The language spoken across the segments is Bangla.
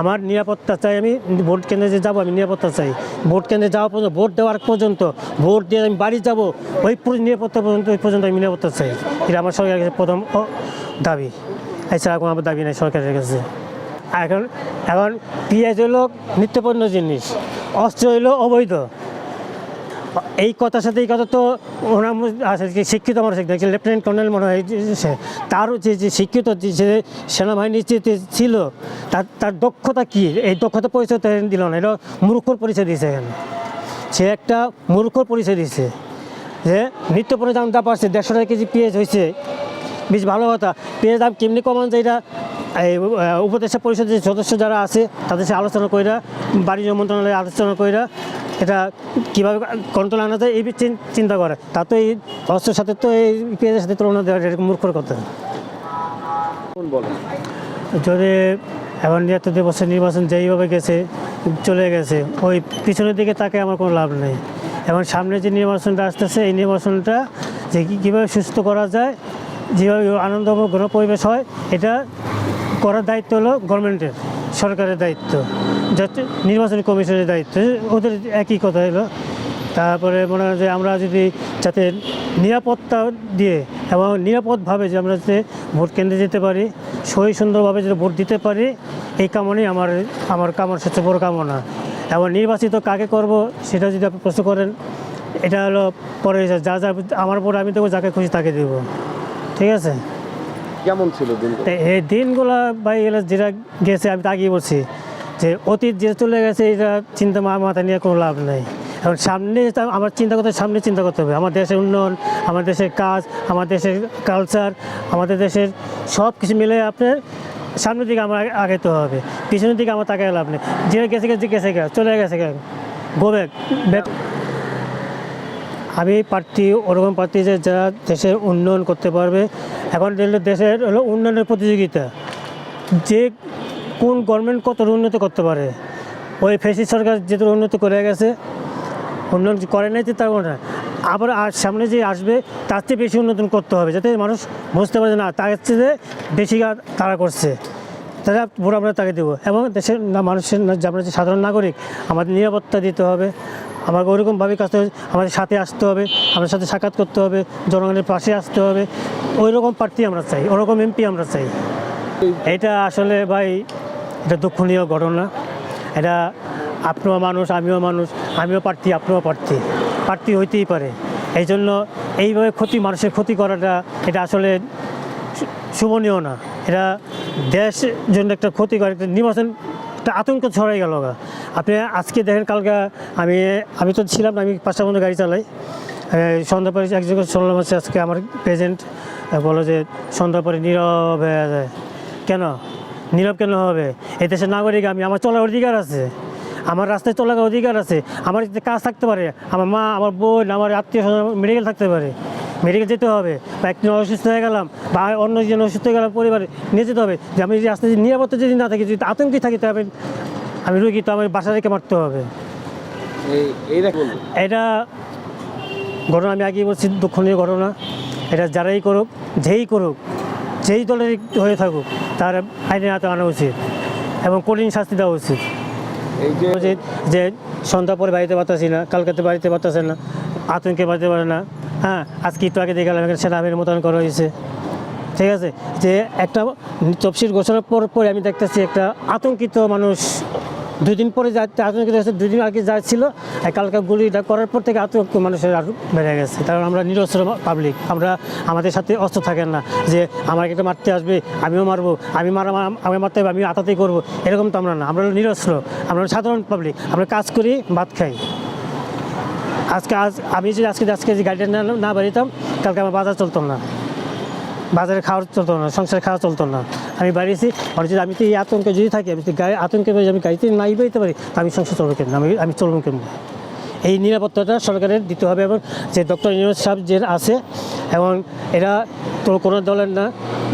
আমার নিরাপত্তা চাই, আমি ভোট কেন্দ্রে যে যাবো আমি নিরাপত্তা চাই। ভোট কেন্দ্রে যাওয়া পর্যন্ত, ভোট দেওয়ার পর্যন্ত, ভোট দিয়ে আমি বাড়ি যাব, ওই নিরাপত্তা পর্যন্ত, ওই পর্যন্ত আমি নিরাপত্তা চাই। এটা আমার সরকারের কাছে প্রথম দাবি। এছাড়া কোনো আমার দাবি নেই সরকারের কাছে। এখন এখন পেঁয়াজ হলো নিত্যপণ্য জিনিস, অস্ত্র হইলো অবৈধ। এই কথার সাথে এই কথা তো ওনার শিক্ষিত মানুষ দেখছেন, লেফটেন্যান্ট কর্নেল মনে হয় সে, তার যে শিক্ষিত যে সেনাবাহিনী ছিল, তার দক্ষতা কী, এই দক্ষতা পরিচয় দিল না, এটা মূর্খর পরিচয় দিয়েছে। এখানে সে একটা মূর্খর পরিচয় দিয়েছে যে নিত্যপণ্য দাম যা পাচ্ছে, 150 টাকা কেজি পেঁয়াজ হয়েছে, বেশ ভালো কথা। পেঁয়াজ দাম কেমনি কমান যায়, এটা এই উপদেষ্টা পরিষদের সদস্য যারা আছে তাদের সাথে আলোচনা কইরা, বাণিজ্য মন্ত্রণালয়ে আলোচনা কইরা এটা কীভাবে কন্ট্রোল আনা যায় এই চিন্তা করে। তা তো এই অস্ত্রের সাথে তো এই পেঁয়াজের সাথে তুলনা দেওয়া এরকম মূর্খর কথা। যদি এখন ৭৯ বছর নির্বাচন যেইভাবে গেছে, চলে গেছে, ওই পিছনের দিকে তাকে আমার কোনো লাভ নেই। এখন সামনে যে নির্বাচনটা আসতেছে, এই নির্বাচনটা যে কীভাবে সুস্থ করা যায়, যেভাবে আনন্দময় গণপরিবেশ হয়, এটা করার দায়িত্ব হলো গভর্নমেন্টের, সরকারের দায়িত্ব, যাতে নির্বাচনী কমিশনের দায়িত্ব, ওদের একই কথা হলো। তারপরে মনে হয় যে আমরা যদি যাতে নিরাপত্তা দিয়ে এবং নিরাপদভাবে যে আমরা যাতে ভোট কেন্দ্রে যেতে পারি, সহি সুন্দরভাবে যাতে ভোট দিতে পারি, এই কামনাই আমার সবচেয়ে বড় কামনা। এবং নির্বাচিত কাকে করব সেটা যদি আপনি প্রশ্ন করেন, এটা হলো পরে যা আমার পরে আমি দেবো, যাকে খুশি তাকে দেবো। ঠিক আছে? কেমন ছিল এই দিনগুলো ভাই, এগুলো যেটা গেছে আমি আগেই বলছি যে অতীত যে চলে গেছে, এটা চিন্তা মাথা নিয়ে কোনো লাভ নেই। এখন সামনে আমার চিন্তা করতে, সামনে চিন্তা করতে হবে। আমার দেশের উন্নয়ন, আমার দেশের কাজ, আমার দেশের কালচার, আমাদের দেশের সব কিছু মিলে আপনার সামনের দিকে আমার আগাইতে হবে। পিছনের দিকে আমার তাকায় লাভ নেই। যেটা গেছে চলে গেছে গোবে ব্যাক। আমি প্রার্থী ওরকম প্রার্থী যে যারা দেশের উন্নয়ন করতে পারবে। এখন দেশের হলো উন্নয়নের প্রতিযোগিতা, যে কোন গভর্নমেন্ট কত উন্নতি করতে পারে। ওই ফ্যাসিস্ট সরকার যেহেতু উন্নতি করে গেছে, উন্নয়ন করে নাই তার না, আবার সামনে যে আসবে তার চেয়ে বেশি উন্নয়ন করতে হবে, যাতে মানুষ বুঝতে পারে না তার চেয়ে বেশি তারা করছে, তারা ভোট আমরা তাকে দেবো। এবং দেশের মানুষের আমরা যে সাধারণ নাগরিক, আমাদের নিরাপত্তা দিতে হবে। আমাকে ওইরকমভাবে কাজটা আমাদের সাথে আসতে হবে, আমাদের সাথে সাক্ষাৎ করতে হবে, জনগণের পাশে আসতে হবে। ওই রকম প্রার্থী আমরা চাই, ওরকম এমপি আমরা চাই। এটা আসলে ভাই, এটা দুঃখনীয় ঘটনা। এটা আপনিও মানুষ, আমিও মানুষ, আমিও প্রার্থী, আপনিও প্রার্থী হইতেই পারে। এই জন্য এইভাবে মানুষের ক্ষতি করাটা, এটা আসলে শোভনীয় না। এটা দেশের জন্য একটা ক্ষতিকর, একটা নির্বাচন, একটা আতঙ্ক ছড়াই গেল। আপনি আজকে দেখেন, কালকে আমি তো ছিলাম না, আমি 5টা পর্যন্ত গাড়ি চালাই। সন্ধ্যা পরে এক জায়গায় শুনলাম হচ্ছে আজকে আমার প্রেজেন্ট বলো যে সন্ধ্যা পরে নীরব হয়ে যায়। কেন নীরব কেন হবে? এই দেশের নাগরিক আমি, আমার চলার অধিকার আছে, আমার রাস্তায় চলার অধিকার আছে, আমার কাজ থাকতে পারে, আমার মা, আমার বোন, আমার আত্মীয় স্বজন মেডিকেল থাকতে পারে, মেডিকেল যেতে হবে। বা একদিন অসুস্থ হয়ে গেলাম, বা অন্য জন অসুস্থ হয়ে গেলাম, পরিবারে নিয়ে যেতে হবে। যে আমি যদি রাস্তায় নিরাপত্তা যদি না থাকি, যদি আতঙ্কে থাকি, তবে আমি রুগী, তো আমার বাসা রেখে মারতে হবে। এটা ঘটনা আমি আগেই বলছি, দুঃখনীয় ঘটনা। এটা যারাই করুক, যেই দলের হয়ে থাকুক, তার আইনের হাতে আনা উচিত এবং কঠিন শাস্তি দেওয়া উচিত। যে সন্ধ্যা পরে বাড়িতে পারতেছি না, কালকাতে বাড়িতে পারতেছে না, আতঙ্কে বাড়িতে পারে না। হ্যাঁ, আজকে একটু আগে দেখালাম সেনাবাহিনীর মোতায়েন করা হয়েছে। ঠিক আছে, যে একটা তফসিল ঘোষণার পরে আমি দেখতেছি একটা আতঙ্কিত মানুষ। 2 দিন পরে আতঙ্কিত হয়েছে, 2 দিন আগে যা ছিল, কালকা গুলিটা করার পর থেকে আতঙ্ক মানুষের আরও বেড়ে গেছে। কারণ আমরা নিরস্ত্র পাবলিক, আমাদের সাথে অস্ত্র থাকেন না যে আমাকে একটা মারতে আসবে, আমিও মারবো, আমি মারতে হবে, আমি আতাতেই করবো, এরকম তো আমরা না। আমরা নিরস্ত্র, আমরা সাধারণ পাবলিক, আমরা কাজ করি, ভাত খাই। আমি যদি আজকে যে গাড়িটা না বাড়িতাম, কালকে আমার বাজার চলতো না, বাজারে খাওয়া চলতো না, সংসারে খাওয়া চলতো না। আমি বাড়িয়েছি, আর যদি আমি তো এই আতঙ্কে যদি থাকি, আমি আতঙ্কে আমি গাড়িতে নাই বেরোতে পারি, আমি সংসার চলবো কেন, আমি চলবো কেন? এই নিরাপত্তাটা সরকারের দিতে হবে। এবং যে ডক্টর ইউনূস সাহেব যে আছে, এবং এরা তো কোনো দলের না,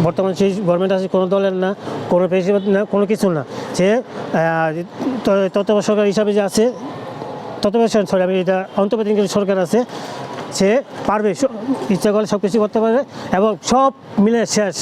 বর্তমান সেই গভর্নমেন্ট আছে কোনো দলের না, কোনো প্রেসিডেন্ট না, কোনো কিছু না। সে তত্ত্বাবধায়ক সরকার হিসাবে যে আছে, আমি এটা অন্তর্বর্তীকালীন সরকার আছে, সে পারবে, ইচ্ছা করলে সব কিছু করতে পারবে এবং সব মিলে শেষ।